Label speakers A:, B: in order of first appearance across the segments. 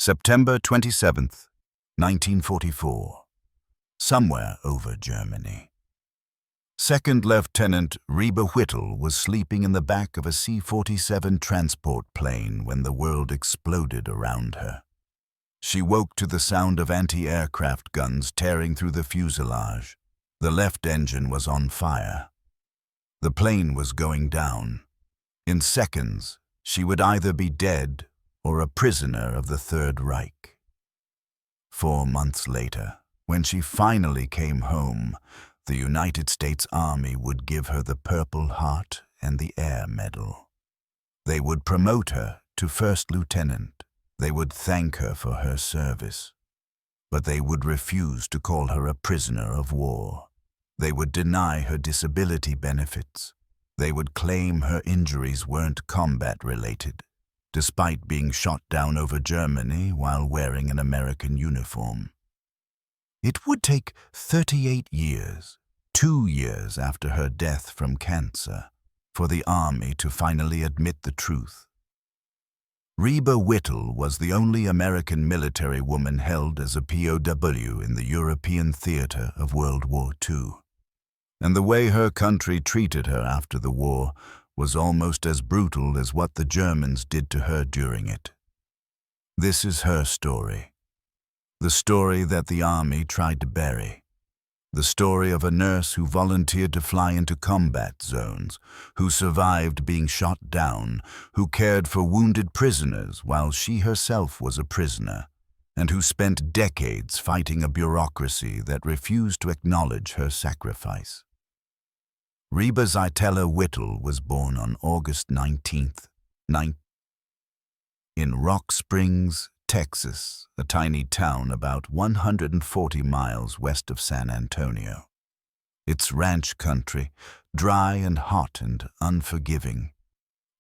A: September 27th, 1944. Somewhere over Germany. Second Lieutenant Reba Whittle was sleeping in the back of a C-47 transport plane when the world exploded around her. She woke to the sound of anti-aircraft guns tearing through the fuselage. The left engine was on fire. The plane was going down. In seconds, she would either be dead or a prisoner of the Third Reich. 4 months later, when she finally came home, the United States Army would give her the Purple Heart and the Air Medal. They would promote her to first lieutenant. They would thank her for her service. But they would refuse to call her a prisoner of war. They would deny her disability benefits. They would claim her injuries weren't combat-related, despite being shot down over Germany while wearing an American uniform. It would take 38 years, 2 years after her death from cancer, for the Army to finally admit the truth. Reba Whittle was the only American military woman held as a POW in the European theater of World War II. And the way her country treated her after the war was almost as brutal as what the Germans did to her during it. This is her story. The story that the Army tried to bury. The story of a nurse who volunteered to fly into combat zones, who survived being shot down, who cared for wounded prisoners while she herself was a prisoner, and who spent decades fighting a bureaucracy that refused to acknowledge her sacrifice. Reba Zitella Whittle was born on August 19th, in Rock Springs, Texas, a tiny town about 140 miles west of San Antonio. It's ranch country, dry and hot and unforgiving.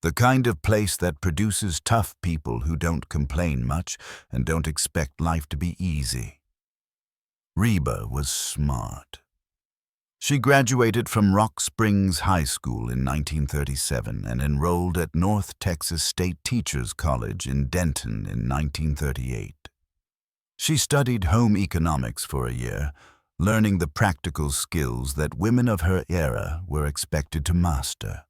A: The kind of place that produces tough people who don't complain much and don't expect life to be easy. Reba was smart. She graduated from Rock Springs High School in 1937 and enrolled at North Texas State Teachers College in Denton in 1938. She studied home economics for a year, learning the practical skills that women of her era were expected to master.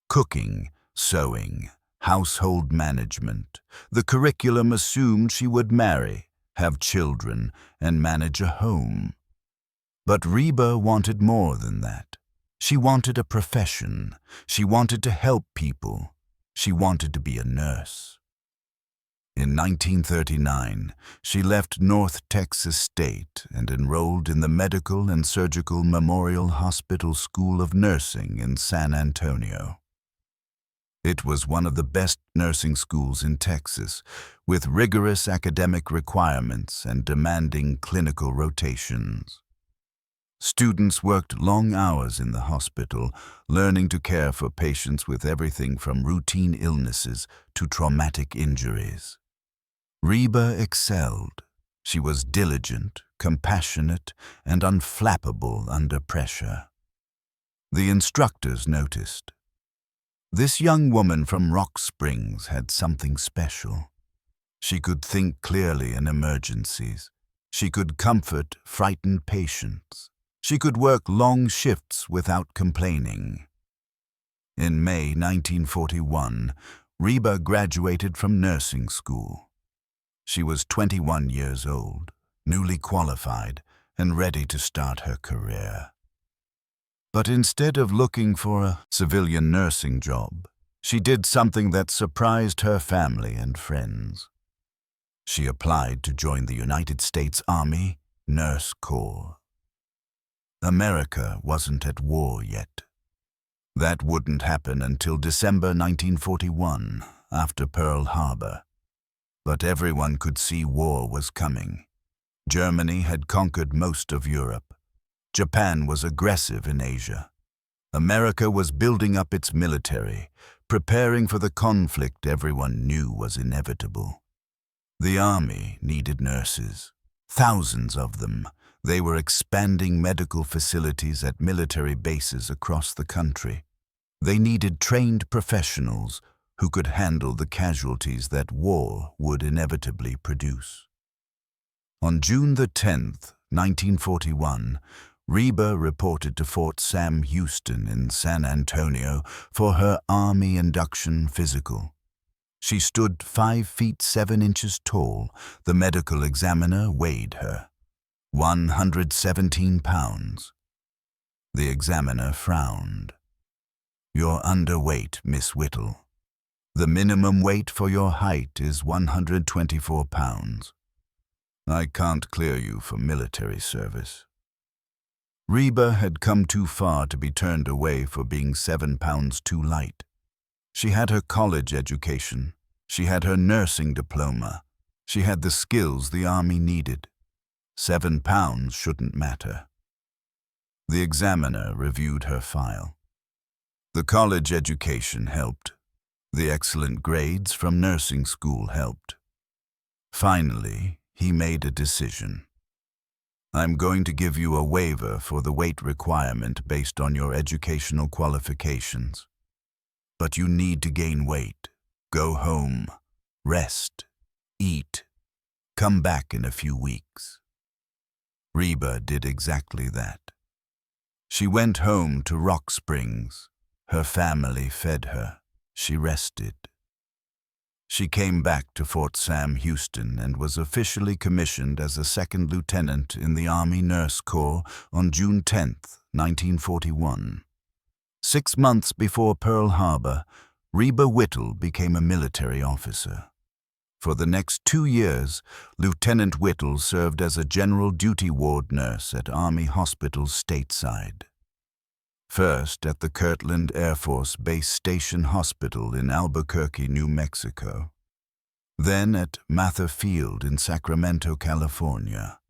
A: Cooking, sewing, household management. The curriculum assumed she would marry, have children, and manage a home. But Reba wanted more than that. She wanted a profession. She wanted to help people. She wanted to be a nurse. In 1939, she left North Texas State and enrolled in the Medical and Surgical Memorial Hospital School of Nursing in San Antonio. It was one of the best nursing schools in Texas, with rigorous academic requirements and demanding clinical rotations. Students worked long hours in the hospital, learning to care for patients with everything from routine illnesses to traumatic injuries. Reba excelled. She was diligent, compassionate, and unflappable under pressure. The instructors noticed. This young woman from Rock Springs had something special. She could think clearly in emergencies. She could comfort frightened patients. She could work long shifts without complaining. In May 1941, Reba graduated from nursing school. She was 21 years old, newly qualified, and ready to start her career. But instead of looking for a civilian nursing job, she did something that surprised her family and friends. She applied to join the United States Army Nurse Corps. America wasn't at war yet. That wouldn't happen until December 1941, after Pearl Harbor. But everyone could see war was coming. Germany had conquered most of Europe. Japan was aggressive in Asia. America was building up its military, preparing for the conflict everyone knew was inevitable. The Army needed nurses, thousands of them. They were expanding medical facilities at military bases across the country. They needed trained professionals who could handle the casualties that war would inevitably produce. On June the 10th, 1941, Reba reported to Fort Sam Houston in San Antonio for her Army induction physical. She stood 5 feet 7 inches tall. The medical examiner weighed her. 117 pounds. The examiner frowned. "You're underweight, Miss Whittle. The minimum weight for your height is 124 pounds. I can't clear you for military service." Reba had come too far to be turned away for being 7 pounds too light. She had her college education. She had her nursing diploma. She had the skills the Army needed. 7 pounds shouldn't matter. The examiner reviewed her file. The college education helped. The excellent grades from nursing school helped. Finally, he made a decision. "I'm going to give you a waiver for the weight requirement based on your educational qualifications. But you need to gain weight. Go home, rest, eat, come back in a few weeks." Reba did exactly that. She went home to Rock Springs. Her family fed her. She rested. She came back to Fort Sam Houston and was officially commissioned as a second lieutenant in the Army Nurse Corps on June 10, 1941. 6 months before Pearl Harbor, Reba Whittle became a military officer. For the next 2 years, Lieutenant Whittle served as a general duty ward nurse at Army hospitals stateside. First at the Kirtland Air Force Base Station Hospital in Albuquerque, New Mexico. Then at Mather Field in Sacramento, California.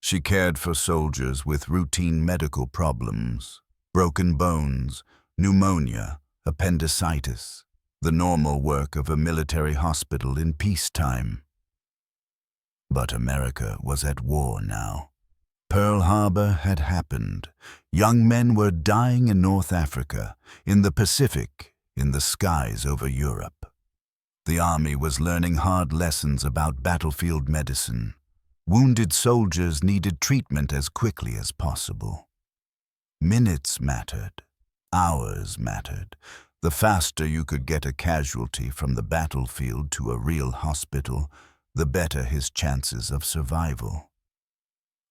A: She cared for soldiers with routine medical problems, broken bones, pneumonia, appendicitis, the normal work of a military hospital in peacetime. But America was at war now. Pearl Harbor had happened. Young men were dying in North Africa, in the Pacific, in the skies over Europe. The Army was learning hard lessons about battlefield medicine. Wounded soldiers needed treatment as quickly as possible. Minutes mattered. Hours mattered. The faster you could get a casualty from the battlefield to a real hospital, the better his chances of survival.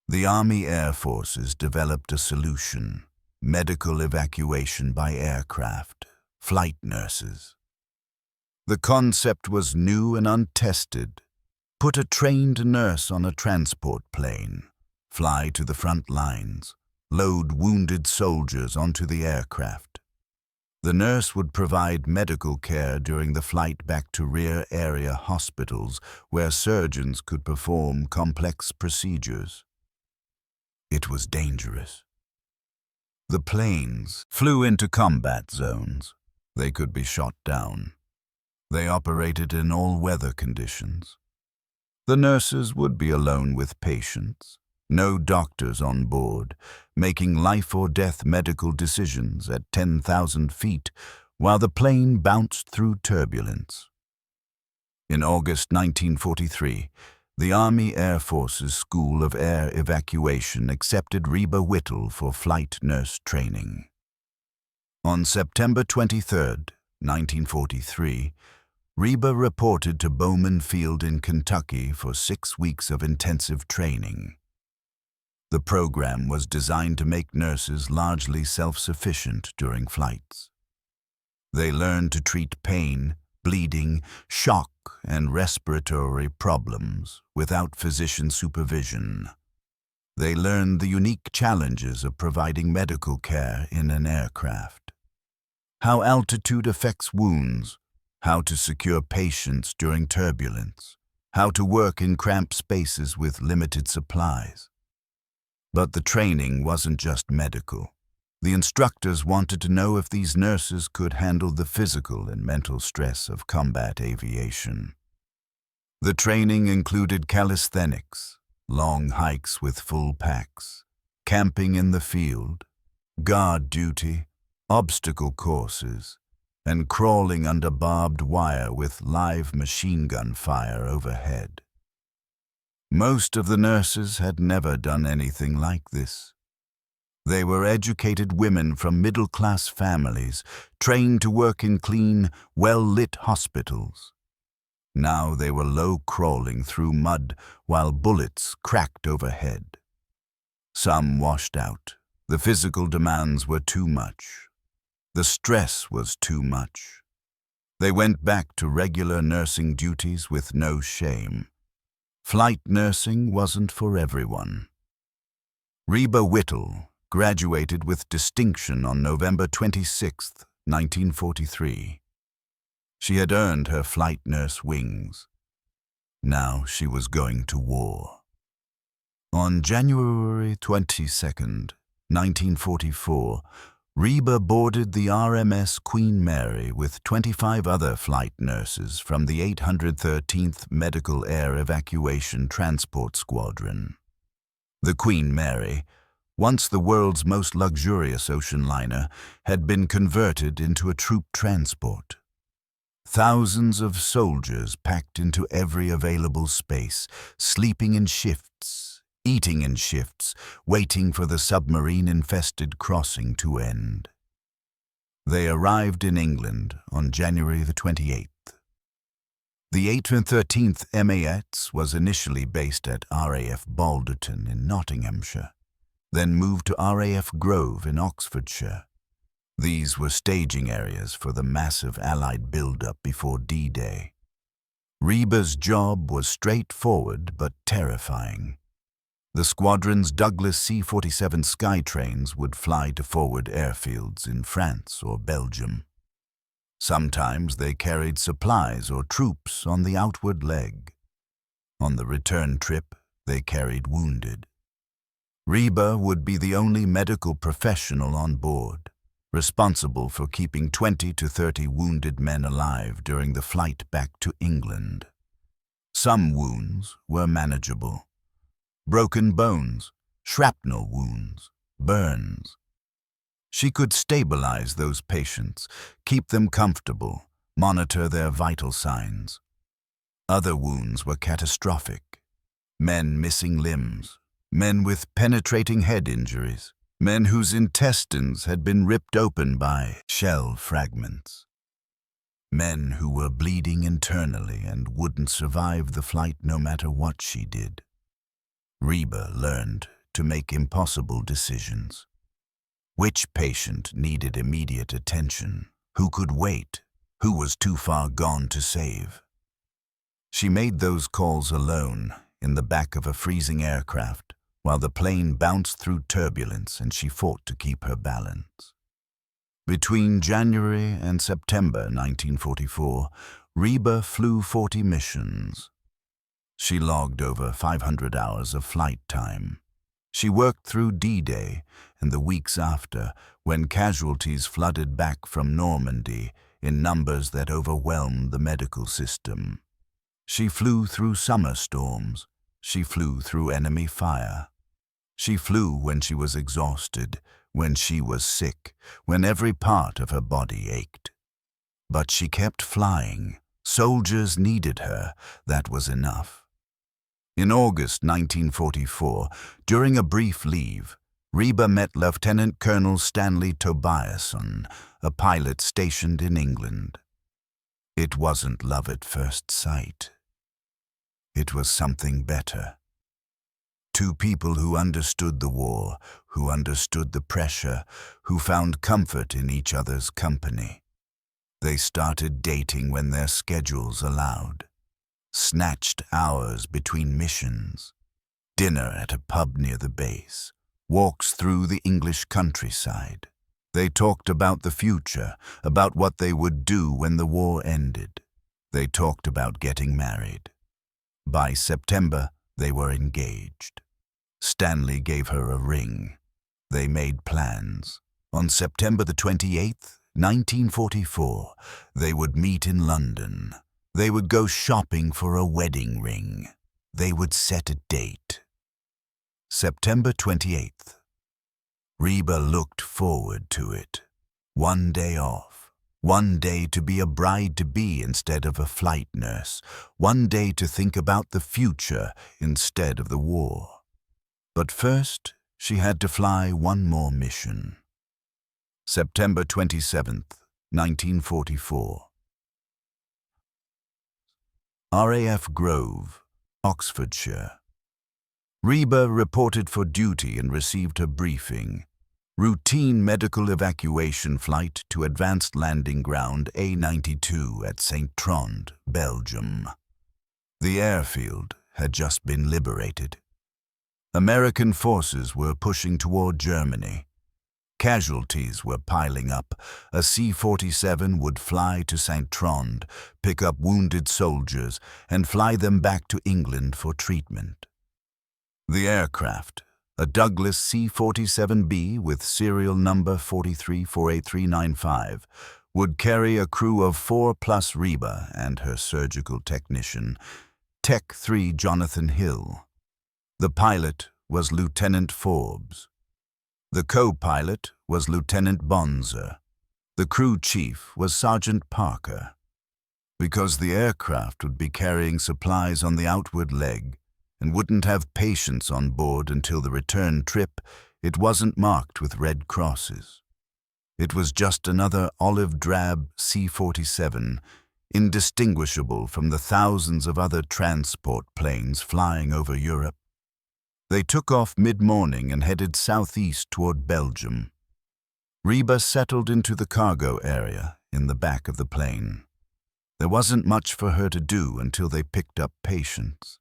A: The Army Air Forces developed a solution: medical evacuation by aircraft, flight nurses. The concept was new and untested. Put a trained nurse on a transport plane, fly to the front lines, load wounded soldiers onto the aircraft. The nurse would provide medical care during the flight back to rear area hospitals where surgeons could perform complex procedures. It was dangerous. The planes flew into combat zones. They could be shot down. They operated in all weather conditions. The nurses would be alone with patients. No doctors on board, making life or death medical decisions at 10,000 feet while the plane bounced through turbulence. In August 1943, the Army Air Forces School of Air Evacuation accepted Reba Whittle for flight nurse training. On September 23, 1943, Reba reported to Bowman Field in Kentucky for 6 weeks of intensive training. The program was designed to make nurses largely self-sufficient during flights. They learned to treat pain, bleeding, shock, and respiratory problems without physician supervision. They learned the unique challenges of providing medical care in an aircraft. How altitude affects wounds, how to secure patients during turbulence, how to work in cramped spaces with limited supplies. But the training wasn't just medical. The instructors wanted to know if these nurses could handle the physical and mental stress of combat aviation. The training included calisthenics, long hikes with full packs, camping in the field, guard duty, obstacle courses, and crawling under barbed wire with live machine gun fire overhead. Most of the nurses had never done anything like this. They were educated women from middle-class families, trained to work in clean, well-lit hospitals. Now they were low-crawling through mud while bullets cracked overhead. Some washed out. The physical demands were too much. The stress was too much. They went back to regular nursing duties with no shame. Flight nursing wasn't for everyone. Reba Whittle graduated with distinction on November 26, 1943. She had earned her flight nurse wings. Now she was going to war. On January 22, 1944, Reba boarded the RMS Queen Mary with 25 other flight nurses from the 813th Medical Air Evacuation Transport Squadron. The Queen Mary, once the world's most luxurious ocean liner, had been converted into a troop transport. Thousands of soldiers packed into every available space, sleeping in shifts, eating in shifts, waiting for the submarine-infested crossing to end. They arrived in England on January the 28th. The 813th MAS was initially based at RAF Balderton in Nottinghamshire, then moved to RAF Grove in Oxfordshire. These were staging areas for the massive Allied build-up before D-Day. Reba's job was straightforward but terrifying. The squadron's Douglas C-47 Skytrains would fly to forward airfields in France or Belgium. Sometimes they carried supplies or troops on the outward leg. On the return trip, they carried wounded. Reba would be the only medical professional on board, responsible for keeping 20 to 30 wounded men alive during the flight back to England. Some wounds were manageable. Broken bones, shrapnel wounds, burns. She could stabilize those patients, keep them comfortable, monitor their vital signs. Other wounds were catastrophic. Men missing limbs, men with penetrating head injuries, men whose intestines had been ripped open by shell fragments. Men who were bleeding internally and wouldn't survive the flight no matter what she did. Reba learned to make impossible decisions. Which patient needed immediate attention? Who could wait? Who was too far gone to save? She made those calls alone, in the back of a freezing aircraft, while the plane bounced through turbulence and she fought to keep her balance. Between January and September 1944, Reba flew 40 missions. She logged over 500 hours of flight time. She worked through D-Day and the weeks after, when casualties flooded back from Normandy in numbers that overwhelmed the medical system. She flew through summer storms. She flew through enemy fire. She flew when she was exhausted, when she was sick, when every part of her body ached. But she kept flying. Soldiers needed her. That was enough. In August 1944, during a brief leave, Reba met Lieutenant Colonel Stanley Tobiason, a pilot stationed in England. It wasn't love at first sight. It was something better. Two people who understood the war, who understood the pressure, who found comfort in each other's company. They started dating when their schedules allowed. Snatched hours between missions, dinner at a pub near the base, walks through the English countryside. They talked about the future, about what they would do when the war ended. They talked about getting married. By September, they were engaged. Stanley gave her a ring. They made plans. On September the 28th, 1944, they would meet in London. They would go shopping for a wedding ring. They would set a date. September 28th. Reba looked forward to it. One day off. One day to be a bride-to-be instead of a flight nurse. One day to think about the future instead of the war. But first, she had to fly one more mission. September 27th, 1944. RAF Grove, Oxfordshire. Reba reported for duty and received her briefing. Routine medical evacuation flight to Advanced Landing Ground A92 at St. Trond, Belgium. The airfield had just been liberated. American forces were pushing toward Germany. Casualties were piling up. A C-47 would fly to St. Trond, pick up wounded soldiers, and fly them back to England for treatment. The aircraft, a Douglas C-47B with serial number 4348395, would carry a crew of 4 plus Reba and her surgical technician, Tech 3 Jonathan Hill. The pilot was Lieutenant Forbes. The co-pilot was Lieutenant Bonzer. The crew chief was Sergeant Parker. Because the aircraft would be carrying supplies on the outward leg and wouldn't have patients on board until the return trip, it wasn't marked with red crosses. It was just another olive-drab C-47, indistinguishable from the thousands of other transport planes flying over Europe. They took off mid-morning and headed southeast toward Belgium. Reba settled into the cargo area in the back of the plane. There wasn't much for her to do until they picked up patients.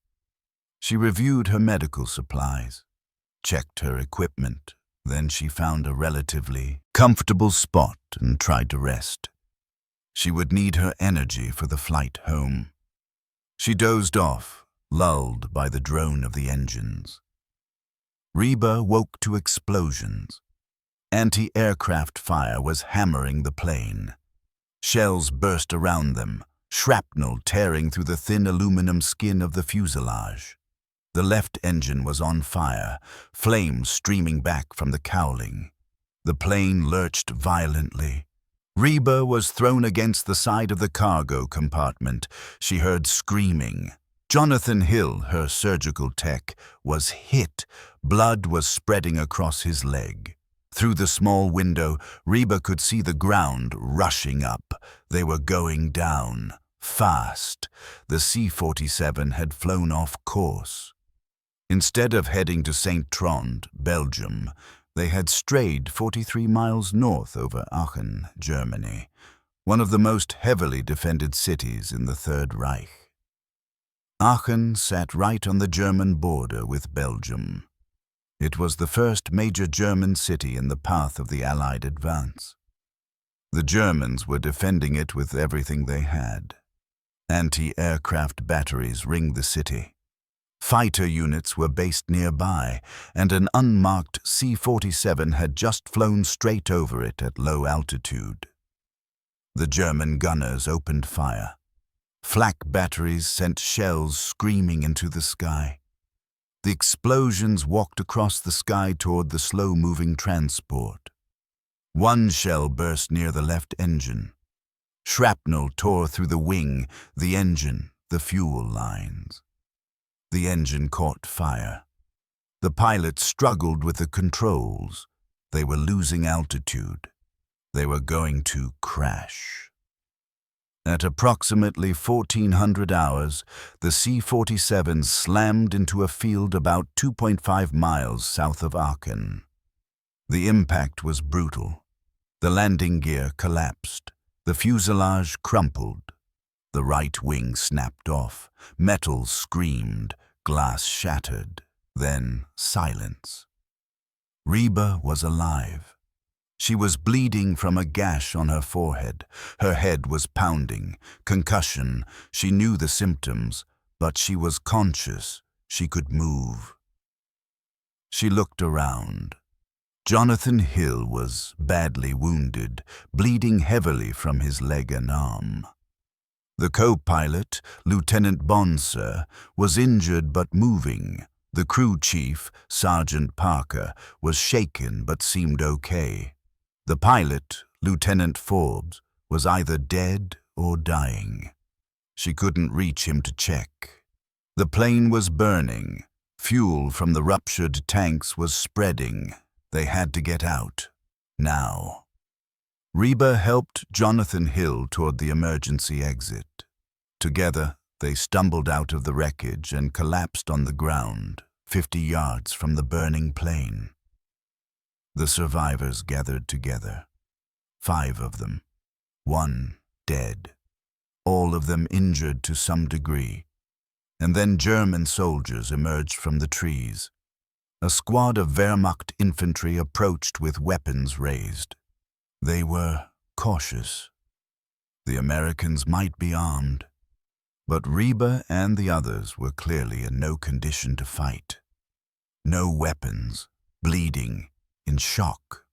A: She reviewed her medical supplies, checked her equipment, then she found a relatively comfortable spot and tried to rest. She would need her energy for the flight home. She dozed off, lulled by the drone of the engines. Reba woke to explosions. Anti-aircraft fire was hammering the plane. Shells burst around them, shrapnel tearing through the thin aluminum skin of the fuselage. The left engine was on fire, flames streaming back from the cowling. The plane lurched violently. Reba was thrown against the side of the cargo compartment. She heard screaming. Jonathan Hill, her surgical tech, was hit. Blood was spreading across his leg. Through the small window, Reba could see the ground rushing up. They were going down, fast. The C-47 had flown off course. Instead of heading to St. Trond, Belgium, they had strayed 43 miles north over Aachen, Germany, one of the most heavily defended cities in the Third Reich. Aachen sat right on the German border with Belgium. It was the first major German city in the path of the Allied advance. The Germans were defending it with everything they had. Anti-aircraft batteries ringed the city. Fighter units were based nearby, and an unmarked C-47 had just flown straight over it at low altitude. The German gunners opened fire. Flak batteries sent shells screaming into the sky. The explosions walked across the sky toward the slow-moving transport. One shell burst near the left engine. Shrapnel tore through the wing, the engine, the fuel lines. The engine caught fire. The pilot struggled with the controls. They were losing altitude. They were going to crash. At approximately 1400 hours, the C-47 slammed into a field about 2.5 miles south of Aachen. The impact was brutal. The landing gear collapsed. The fuselage crumpled. The right wing snapped off. Metal screamed. Glass shattered. Then silence. Reba was alive. She was bleeding from a gash on her forehead. Her head was pounding. Concussion. She knew the symptoms, but she was conscious. She could move. She looked around. Jonathan Hill was badly wounded, bleeding heavily from his leg and arm. The co-pilot, Lieutenant Bonzer, was injured but moving. The crew chief, Sergeant Parker, was shaken but seemed okay. The pilot, Lieutenant Forbes, was either dead or dying. She couldn't reach him to check. The plane was burning. Fuel from the ruptured tanks was spreading. They had to get out. Now. Reba helped Jonathan Hill toward the emergency exit. Together, they stumbled out of the wreckage and collapsed on the ground, 50 yards from the burning plane. The survivors gathered together. 5 of them. 1 dead. All of them injured to some degree. And then German soldiers emerged from the trees. A squad of Wehrmacht infantry approached with weapons raised. They were cautious. The Americans might be armed, but Reba and the others were clearly in no condition to fight. No weapons, bleeding, in shock.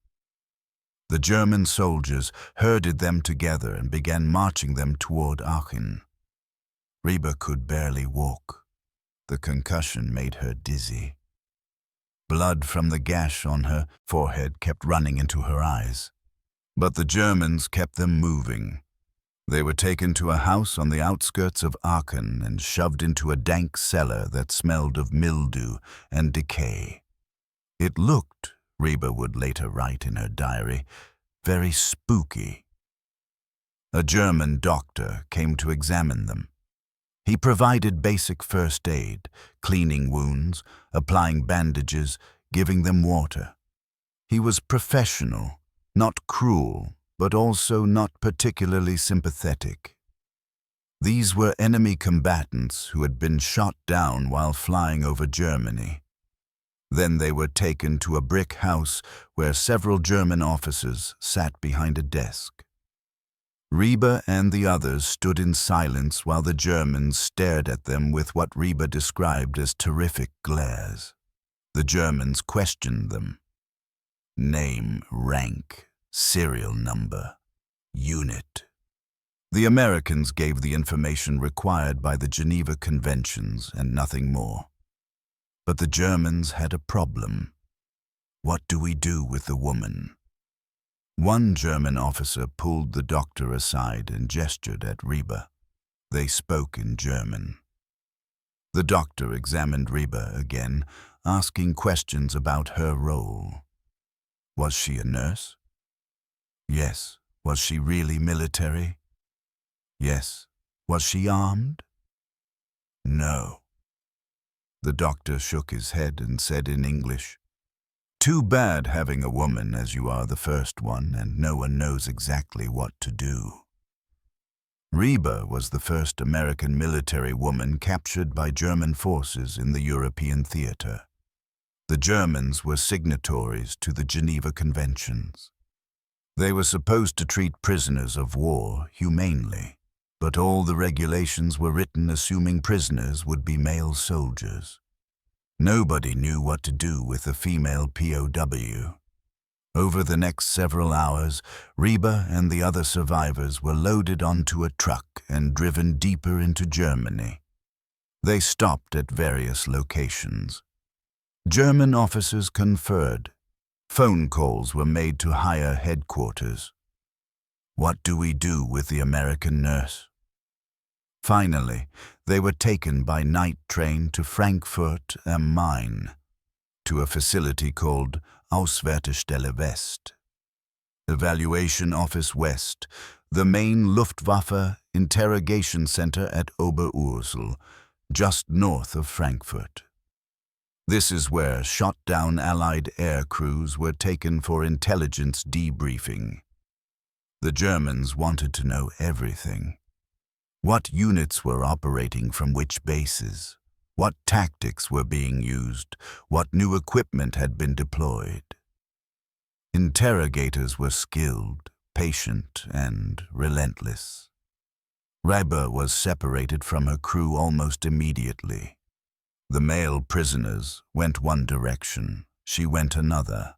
A: The German soldiers herded them together and began marching them toward Aachen. Reba could barely walk. The concussion made her dizzy. Blood from the gash on her forehead kept running into her eyes. But the Germans kept them moving. They were taken to a house on the outskirts of Aachen and shoved into a dank cellar that smelled of mildew and decay. It looked, Reba would later write in her diary, very spooky. A German doctor came to examine them. He provided basic first aid, cleaning wounds, applying bandages, giving them water. He was professional, not cruel, but also not particularly sympathetic. These were enemy combatants who had been shot down while flying over Germany. Then they were taken to a brick house where several German officers sat behind a desk. Reba and the others stood in silence while the Germans stared at them with what Reba described as terrific glares. The Germans questioned them. Name, rank, serial number, unit. The Americans gave the information required by the Geneva Conventions and nothing more. But the Germans had a problem. What do we do with the woman? One German officer pulled the doctor aside and gestured at Reba. They spoke in German. The doctor examined Reba again, asking questions about her role. Was she a nurse? Yes. Was she really military? Yes. Was she armed? No. The doctor shook his head and said in English, "Too bad having a woman as you are the first one and no one knows exactly what to do." Reba was the first American military woman captured by German forces in the European theater. The Germans were signatories to the Geneva Conventions. They were supposed to treat prisoners of war humanely, but all the regulations were written assuming prisoners would be male soldiers. Nobody knew what to do with a female POW. Over the next several hours, Reba and the other survivors were loaded onto a truck and driven deeper into Germany. They stopped at various locations. German officers conferred. Phone calls were made to higher headquarters. What do we do with the American nurse? Finally, they were taken by night train to Frankfurt am Main, to a facility called Auswärtestelle West. Evaluation Office West, the main Luftwaffe interrogation center at Oberursel, just north of Frankfurt. This is where shot-down Allied air crews were taken for intelligence debriefing. The Germans wanted to know everything. What units were operating from which bases? What tactics were being used? What new equipment had been deployed? Interrogators were skilled, patient, and relentless. Reba was separated from her crew almost immediately. The male prisoners went one direction, she went another.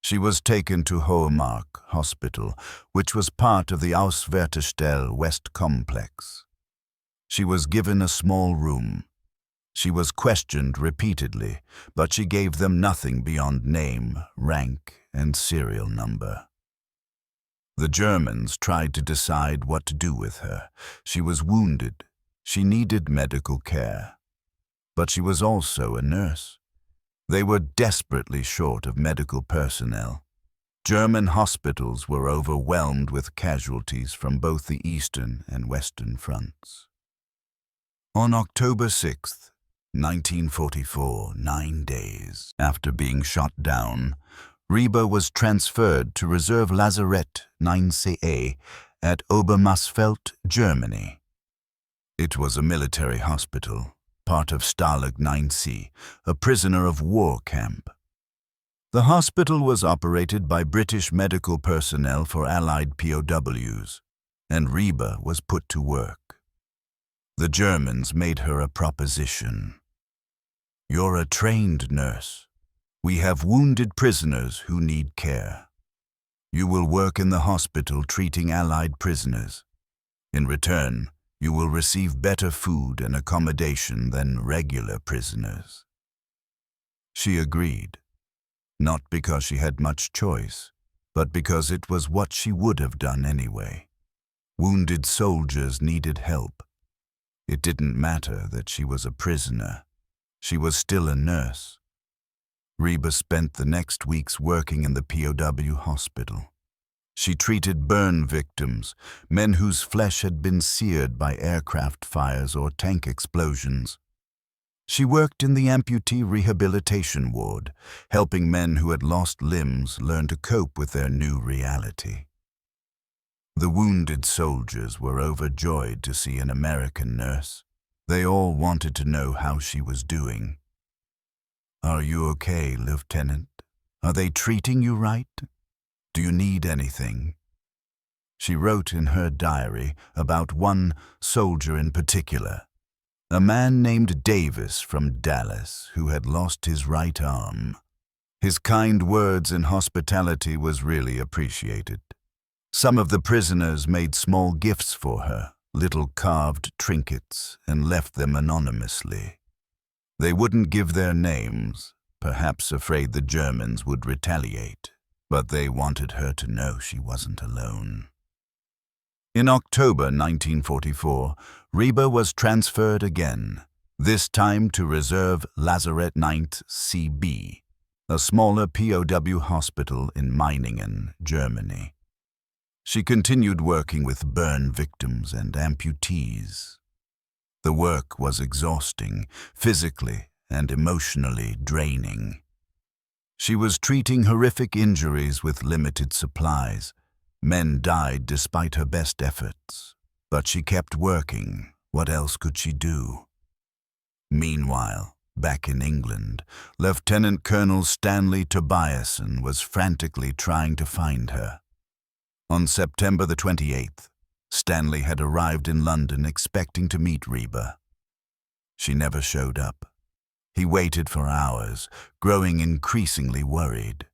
A: She was taken to Hohemark Hospital, which was part of the Auswärtestelle West complex. She was given a small room. She was questioned repeatedly, but she gave them nothing beyond name, rank, and serial number. The Germans tried to decide what to do with her. She was wounded. She needed medical care. But she was also a nurse. They were desperately short of medical personnel. German hospitals were overwhelmed with casualties from both the Eastern and Western fronts. On October 6, 1944, 9 days after being shot down, Reba was transferred to Reserve Lazarett 9CA at Obermarsfeld, Germany. It was a military hospital, part of Stalag 9C, a prisoner of war camp. The hospital was operated by British medical personnel for Allied POWs, and Reba was put to work. The Germans made her a proposition. "You're a trained nurse. We have wounded prisoners who need care. You will work in the hospital treating Allied prisoners. In return, you will receive better food and accommodation than regular prisoners." She agreed, not because she had much choice, but because it was what she would have done anyway. Wounded soldiers needed help. It didn't matter that she was a prisoner. She was still a nurse. Reba spent the next weeks working in the POW hospital. She treated burn victims, men whose flesh had been seared by aircraft fires or tank explosions. She worked in the amputee rehabilitation ward, helping men who had lost limbs learn to cope with their new reality. The wounded soldiers were overjoyed to see an American nurse. They all wanted to know how she was doing. "Are you okay, Lieutenant? Are they treating you right? Do you need anything?" She wrote in her diary about one soldier in particular, a man named Davis from Dallas who had lost his right arm. His kind words and hospitality was really appreciated. Some of the prisoners made small gifts for her, little carved trinkets, and left them anonymously. They wouldn't give their names, perhaps afraid the Germans would retaliate, but they wanted her to know she wasn't alone. In October 1944, Reba was transferred again, this time to Reserve Lazarett 9th CB, a smaller POW hospital in Meiningen, Germany. She continued working with burn victims and amputees. The work was exhausting, physically and emotionally draining. She was treating horrific injuries with limited supplies. Men died despite her best efforts, but she kept working. What else could she do? Meanwhile, back in England, Lieutenant Colonel Stanley Tobiasen was frantically trying to find her. On September the 28th, Stanley had arrived in London expecting to meet Reba. She never showed up. He waited for hours, growing increasingly worried.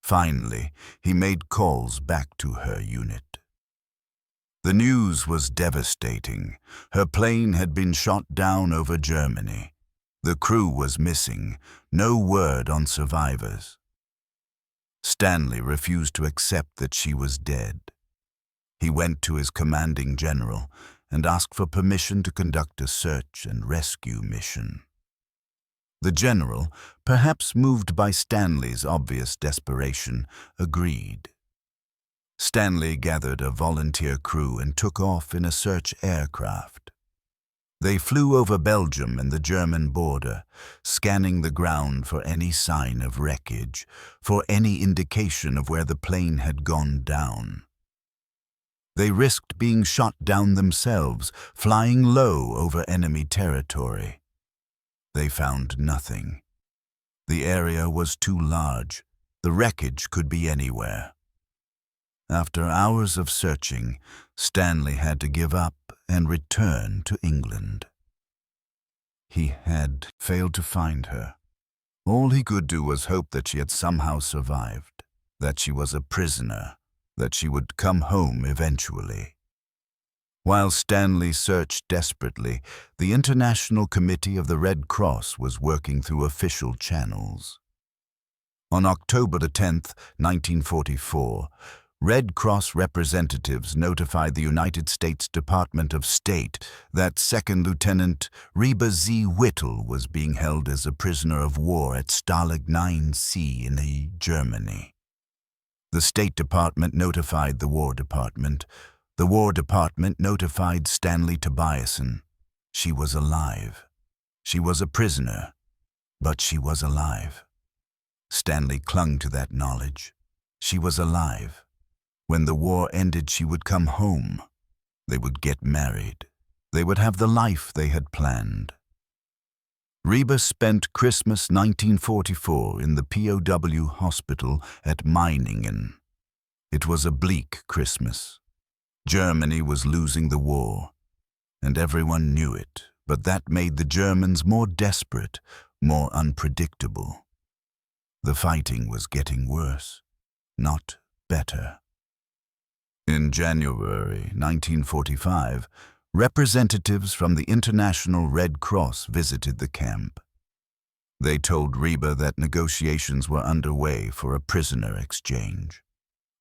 A: Finally, he made calls back to her unit. The news was devastating. Her plane had been shot down over Germany. The crew was missing, no word on survivors. Stanley refused to accept that she was dead. He went to his commanding general and asked for permission to conduct a search and rescue mission. The general, perhaps moved by Stanley's obvious desperation, agreed. Stanley gathered a volunteer crew and took off in a search aircraft. They flew over Belgium and the German border, scanning the ground for any sign of wreckage, for any indication of where the plane had gone down. They risked being shot down themselves, flying low over enemy territory. They found nothing. The area was too large. The wreckage could be anywhere. After hours of searching, Stanley had to give up and return to England. He had failed to find her. All he could do was hope that she had somehow survived, that she was a prisoner, that she would come home eventually. While Stanley searched desperately, the International Committee of the Red Cross was working through official channels. On October 10, 1944, Red Cross representatives notified the United States Department of State that Second Lieutenant Reba Whittle was being held as a prisoner of war at Stalag 9C in Germany. The State Department notified the War Department. The War Department notified Stanley Tobiasen. She was alive. She was a prisoner, but she was alive. Stanley clung to that knowledge. She was alive. When the war ended, she would come home. They would get married. They would have the life they had planned. Reba spent Christmas 1944 in the POW hospital at Meiningen. It was a bleak Christmas. Germany was losing the war, and everyone knew it, but that made the Germans more desperate, more unpredictable. The fighting was getting worse, not better. In January 1945, representatives from the International Red Cross visited the camp. They told Reba that negotiations were underway for a prisoner exchange.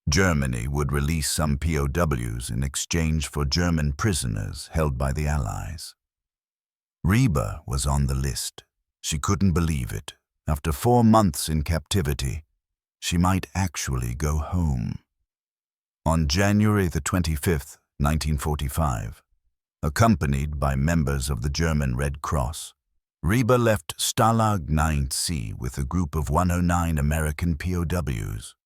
A: Germany would release some POWs in exchange for German prisoners held by the Allies. Reba was on the list. She couldn't believe it. After 4 months in captivity, she might actually go home. On January the 25th, 1945, accompanied by members of the German Red Cross, Reba left Stalag 9C with a group of 109 American POWs.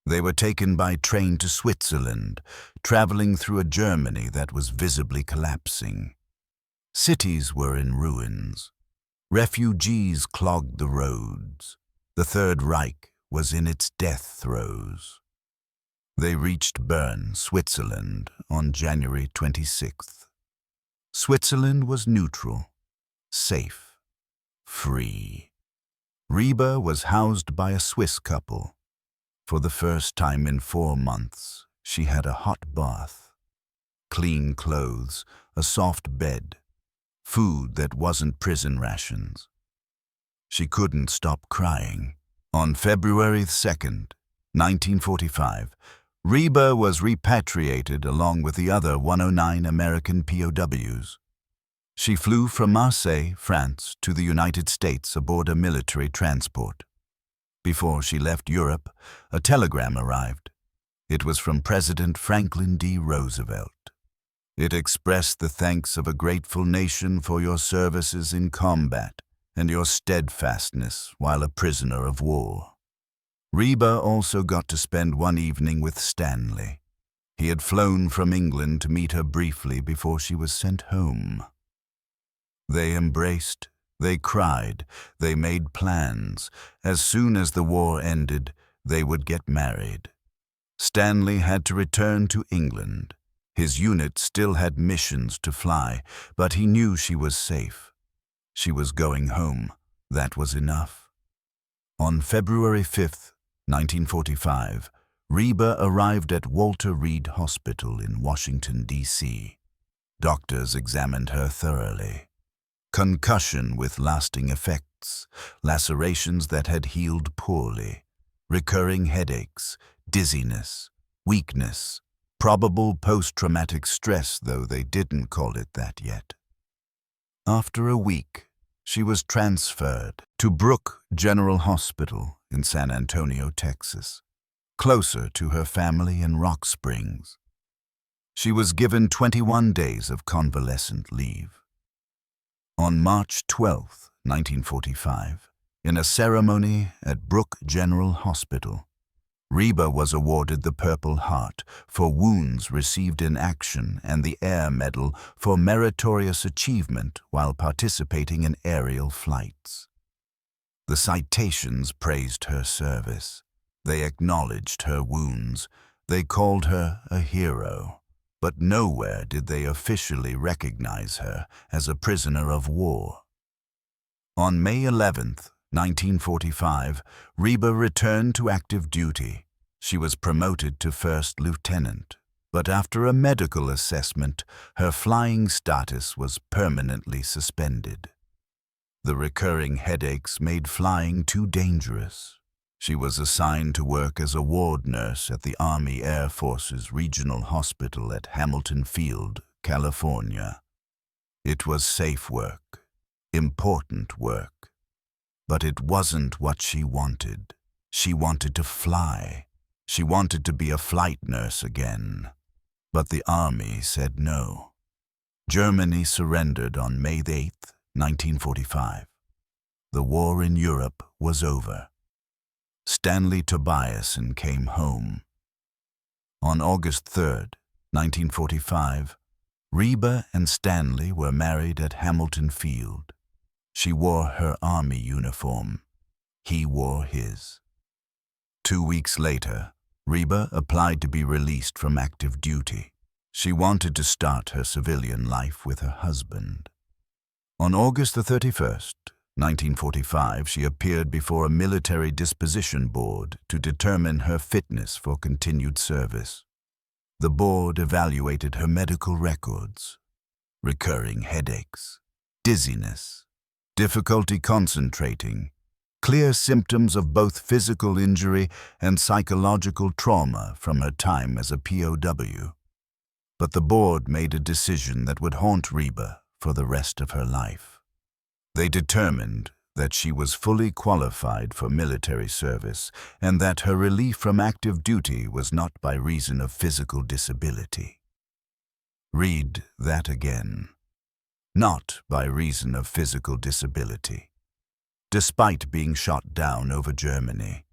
A: They were taken by train to Switzerland, traveling through a Germany that was visibly collapsing. Cities were in ruins. Refugees clogged the roads. The Third Reich was in its death throes. They reached Bern, Switzerland, on January 26th. Switzerland was neutral, safe, free. Reba was housed by a Swiss couple. For the first time in 4 months, she had a hot bath, clean clothes, a soft bed, food that wasn't prison rations. She couldn't stop crying. On February 2nd, 1945, Reba was repatriated along with the other 109 American POWs. She flew from Marseille, France, to the United States aboard a military transport. Before she left Europe, a telegram arrived. It was from President Franklin D. Roosevelt. It expressed the thanks of a grateful nation for your services in combat and your steadfastness while a prisoner of war. Reba also got to spend one evening with Stanley. He had flown from England to meet her briefly before she was sent home. They embraced, they cried, they made plans. As soon as the war ended, they would get married. Stanley had to return to England. His unit still had missions to fly, but he knew she was safe. She was going home. That was enough. On February 5th, 1945, Reba arrived at Walter Reed Hospital in Washington, D.C. Doctors examined her thoroughly. Concussion with lasting effects, lacerations that had healed poorly, recurring headaches, dizziness, weakness, probable post-traumatic stress, though they didn't call it that yet. After a week, she was transferred to Brooke General Hospital in San Antonio, Texas, closer to her family in Rock Springs. She was given 21 days of convalescent leave. On March 12, 1945, in a ceremony at Brooke General Hospital, Reba was awarded the Purple Heart for wounds received in action and the Air Medal for meritorious achievement while participating in aerial flights. The Citations praised her service. They acknowledged her wounds. They called her a hero. But nowhere did they officially recognize her as a prisoner of war. On May 11, 1945, Reba returned to active duty. She was promoted to first lieutenant, but after a medical assessment, her flying status was permanently suspended. The recurring headaches made flying too dangerous. She was assigned to work as a ward nurse at the Army Air Force's Regional Hospital at Hamilton Field, California. It was safe work, important work, but it wasn't what she wanted. She wanted to fly. She wanted to be a flight nurse again. But the Army said no. Germany surrendered on May 8, 1945. The war in Europe was over. Stanley Tobiasen came home. On August 3, 1945, Reba and Stanley were married at Hamilton Field. She wore her Army uniform. He wore his. 2 weeks later, Reba applied to be released from active duty. She wanted to start her civilian life with her husband. On August 31st, 1945, she appeared before a military disposition board to determine her fitness for continued service. The board evaluated her medical records: recurring headaches, dizziness, difficulty concentrating, clear symptoms of both physical injury and psychological trauma from her time as a POW. But the board made a decision that would haunt Reba for the rest of her life. They determined that she was fully qualified for military service and that her relief from active duty was not by reason of physical disability. Read that again. Not by reason of physical disability. Despite being shot down over Germany,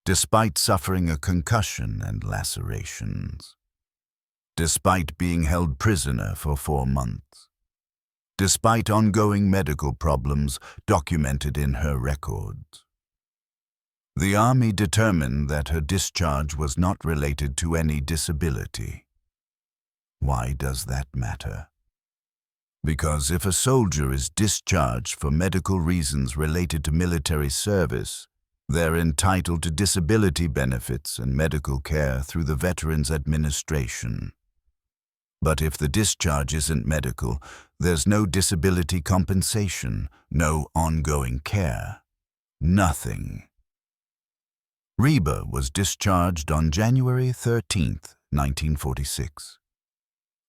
A: despite suffering a concussion and lacerations, despite being held prisoner for 4 months, despite ongoing medical problems documented in her records. The Army determined that her discharge was not related to any disability. Why does that matter? Because if a soldier is discharged for medical reasons related to military service, they're entitled to disability benefits and medical care through the Veterans Administration. But if the discharge isn't medical, there's no disability compensation, no ongoing care, nothing. Reba was discharged on January 13, 1946.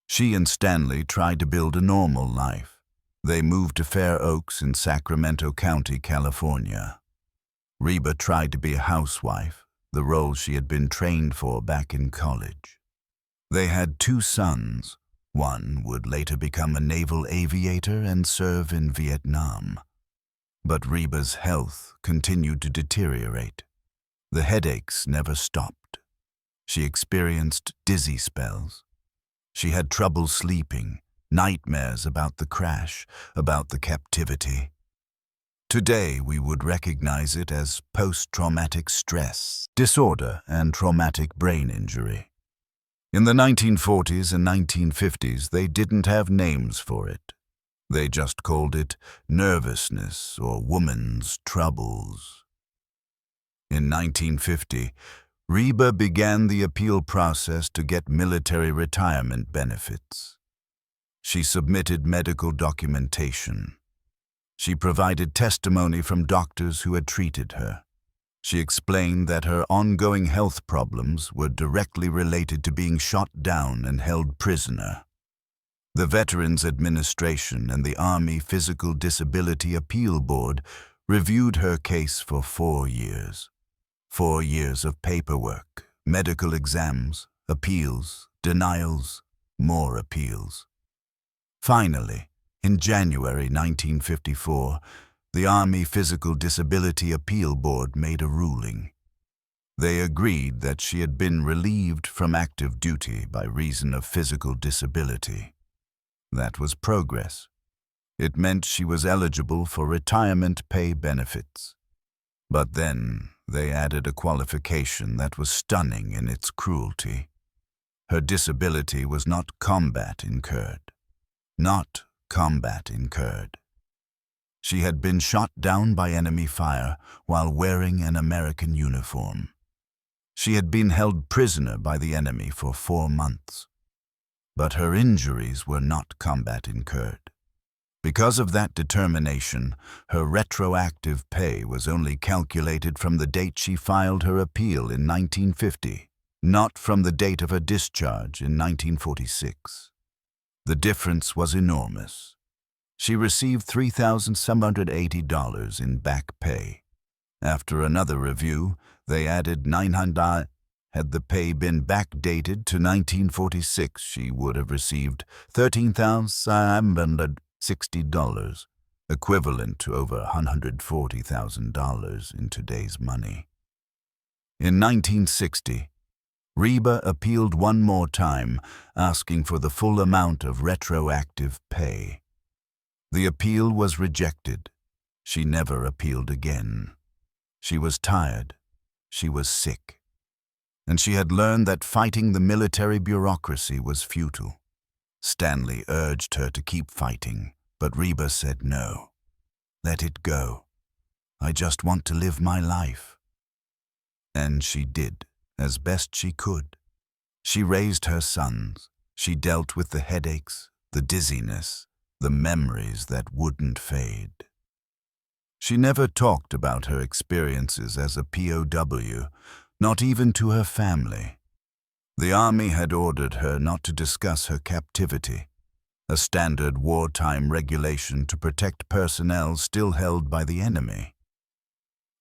A: She and Stanley tried to build a normal life. They moved to Fair Oaks in Sacramento County, California. Reba tried to be a housewife, the role she had been trained for back in college. They had 2 sons. One would later become a naval aviator and serve in Vietnam. But Reba's health continued to deteriorate. The headaches never stopped. She experienced dizzy spells. She had trouble sleeping, nightmares about the crash, about the Captivity. Today we would recognize it as post-traumatic stress disorder and traumatic brain injury. In the 1940s and 1950s, they didn't have names for it. They just called it nervousness or woman's troubles. In 1950, Reba began the appeal process to get military retirement benefits. She submitted medical documentation. She provided testimony from doctors who had treated her. She explained that her ongoing health problems were directly related to being shot down and held prisoner. The Veterans Administration and the Army Physical Disability Appeal Board reviewed her case for 4 years. 4 years of paperwork, medical exams, appeals, denials, more appeals. Finally, in January 1954, the Army Physical Disability Appeal Board made a ruling. They agreed that she had been relieved from active duty by reason of physical disability. That was progress. It meant she was eligible for retirement pay benefits. But then they added a qualification that was stunning in its cruelty. Her disability was not combat incurred. Not combat incurred. She had been shot down by enemy fire while wearing an American uniform. She had been held prisoner by the enemy for 4 months. But her injuries were not combat incurred. Because of that determination, her retroactive pay was only calculated from the date she filed her appeal in 1950, not from the date of her discharge in 1946. The difference was enormous. She received $3,780 in back pay. After another review, they added $900. Had the pay been backdated to 1946, she would have received $13,760, equivalent to over $140,000 in today's money. In 1960, Reba appealed one more time, asking for the full amount of retroactive pay. The appeal was rejected. She never appealed again. She was tired. She was sick. And she had learned that fighting the military bureaucracy was futile. Stanley urged her to keep fighting, but Reba said no. Let it go. I just want to live my life. And she did, as best she could. She raised her sons. She dealt with the headaches, the dizziness, the memories that wouldn't fade. She never talked about her experiences as a POW, not even to her family. The Army had ordered her not to discuss her captivity, a standard wartime regulation to protect personnel still held by the enemy.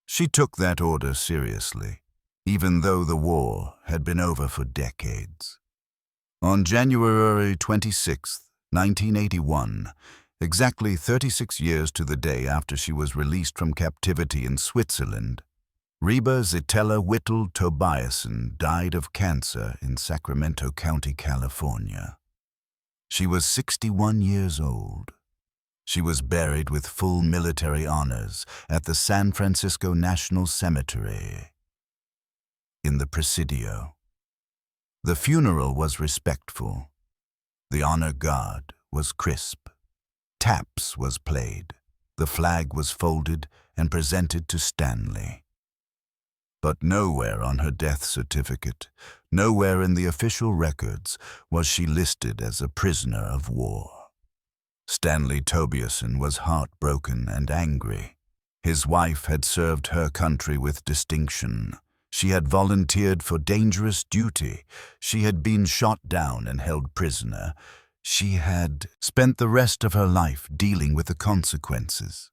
A: She took that order seriously, even though the war had been over for decades. On January 26, 1981, exactly 36 years to the day after she was released from captivity in Switzerland, Reba Zitella Whittle Tobiasen died of cancer in Sacramento County, California. She was 61 years old. She was buried with full military honors at the San Francisco National Cemetery in the Presidio. The funeral was respectful. The honor guard was crisp. Taps was played. The flag was folded and presented to Stanley. But nowhere on her death certificate, nowhere in the official records, was she listed as a prisoner of war. Stanley Tobiasen was heartbroken and angry. His wife had served her country with distinction. She had volunteered for dangerous duty. She had been shot down and held prisoner. She had spent the rest of her life dealing with the consequences.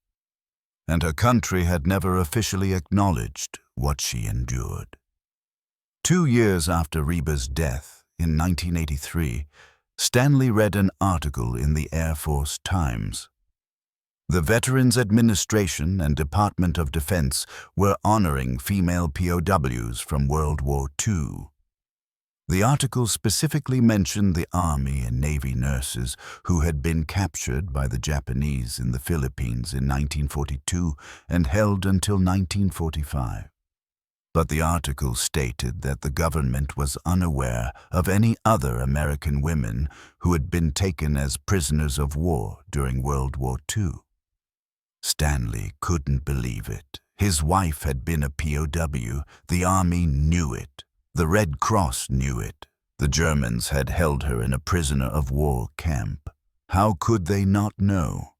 A: And her country had never officially acknowledged what she endured. 2 years after Reba's death, in 1983, Stanley read an article in the Air Force Times. The Veterans Administration and Department of Defense were honoring female POWs from World War II. The article specifically mentioned the Army and Navy nurses who had been captured by the Japanese in the Philippines in 1942 and held until 1945. But the article stated that the government was unaware of any other American women who had been taken as prisoners of war during World War II. Stanley couldn't believe it. His wife had been a POW. The Army knew it. The Red Cross knew it. The Germans had held her in a prisoner of war camp. How could they not know?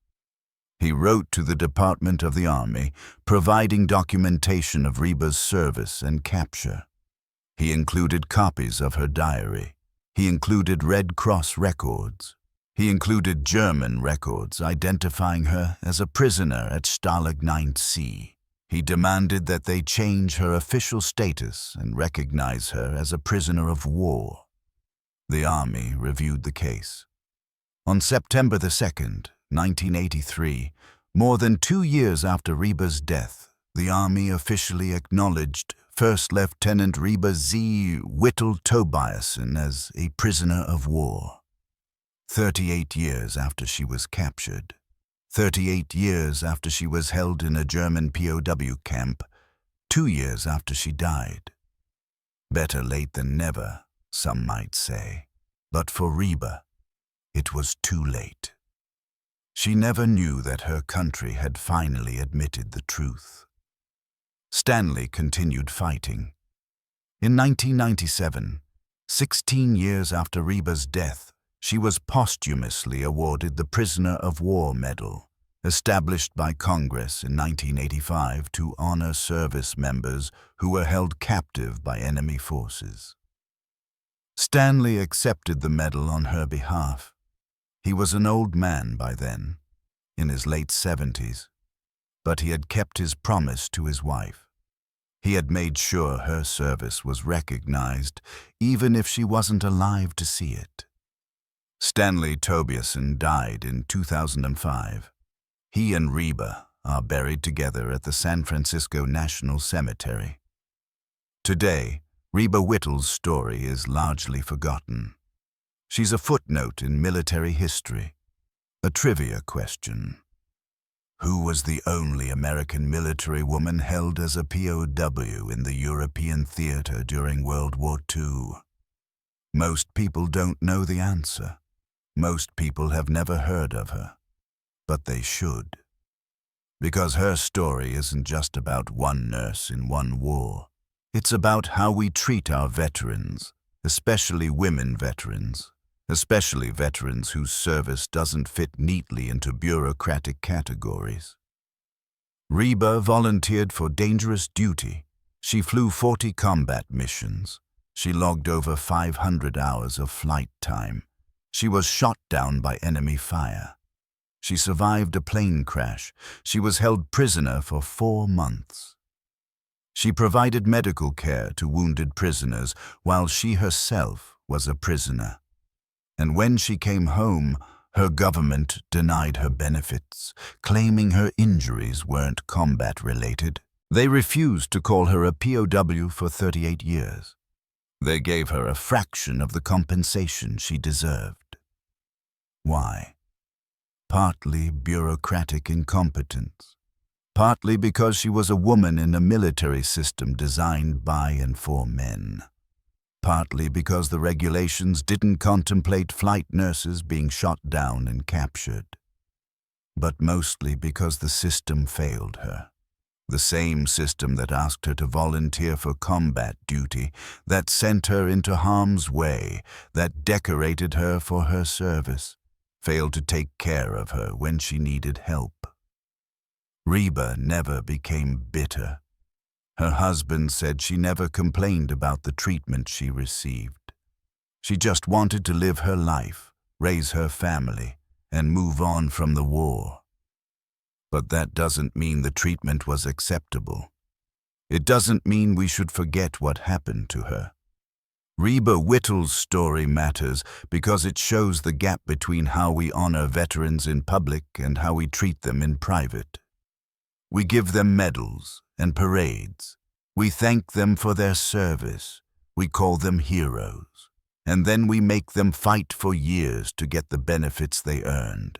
A: He wrote to the Department of the Army, providing documentation of Reba's service and capture. He included copies of her diary. He included Red Cross records. He included German records identifying her as a prisoner at Stalag 9C. He demanded that they change her official status and recognize her as a prisoner of war. The Army reviewed the case. On September 2nd, 1983, more than 2 years after Reba's death, the Army officially acknowledged First Lieutenant Reba Z. Whittle Tobiasen as a prisoner of war. 38 years after she was captured. 38 years after she was held in a German POW camp, 2 years after she died. Better late than never, some might say. But for Reba, it was too late. She never knew that her country had finally admitted the truth. Stanley continued fighting. In 1997, 16 years after Reba's death, She was posthumously awarded the Prisoner of War Medal, established by Congress in 1985 to honor service members who were held captive by enemy forces. Stanley accepted the medal on her behalf. He was an old man by then, in his late 70s, but he had kept his promise to his wife. He had made sure her service was recognized, even if she wasn't alive to see it. Stanley Tobiasen died in 2005. He and Reba are buried together at the San Francisco National Cemetery. Today, Reba Whittle's story is largely forgotten. She's a footnote in military history, a trivia question. Who was the only American military woman held as a POW in the European theater during World War II? Most people don't know the answer. Most people have never heard of her, but they should. Because her story isn't just about one nurse in one war. It's about how we treat our veterans, especially women veterans, especially veterans whose service doesn't fit neatly into bureaucratic categories. Reba volunteered for dangerous duty. She flew 40 combat missions. She logged over 500 hours of flight time. She was shot down by enemy fire. She survived a plane crash. She was held prisoner for 4 months. She provided medical care to wounded prisoners while she herself was a prisoner. And when she came home, her government denied her benefits, claiming her injuries weren't combat-related. They refused to call her a POW for 38 years. They gave her a fraction of the compensation she deserved. Why? Partly bureaucratic incompetence. Partly because she was a woman in a military system designed by and for men. Partly because the regulations didn't contemplate flight nurses being shot down and captured. But mostly because the system failed her. The same system that asked her to volunteer for combat duty, that sent her into harm's way, that decorated her for her service, failed to take care of her when she needed help. Reba never became bitter. Her husband said she never complained about the treatment she received. She just wanted to live her life, raise her family, and move on from the war. But that doesn't mean the treatment was acceptable. It doesn't mean we should forget what happened to her. Reba Whittle's story matters because it shows the gap between how we honor veterans in public and how we treat them in private. We give them medals and parades. We thank them for their service. We call them heroes. And then we make them fight for years to get the benefits they earned.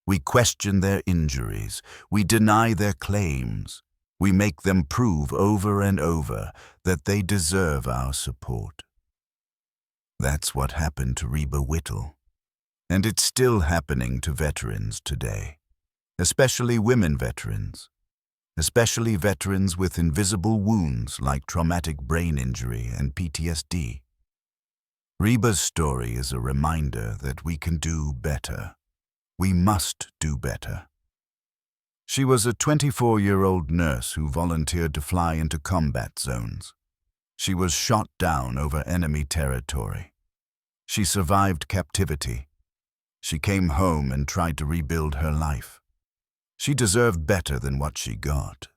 A: We question their injuries. We deny their claims. We make them prove over and over that they deserve our support. That's what happened to Reba Whittle. And it's still happening to veterans today, especially women veterans, especially veterans with invisible wounds like traumatic brain injury and PTSD. Reba's story is a reminder that we can do better. We must do better. She was a 24-year-old nurse who volunteered to fly into combat zones. She was shot down over enemy territory. She survived captivity. She came home and tried to rebuild her life. She deserved better than what she got.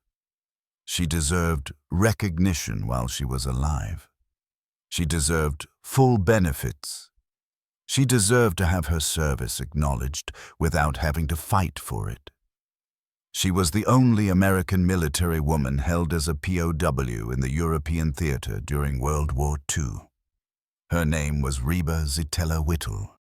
A: She deserved recognition while she was alive. She deserved full benefits. She deserved to have her service acknowledged without having to fight for it. She was the only American military woman held as a POW in the European theater during World War II. Her name was Reba Zitella Whittle.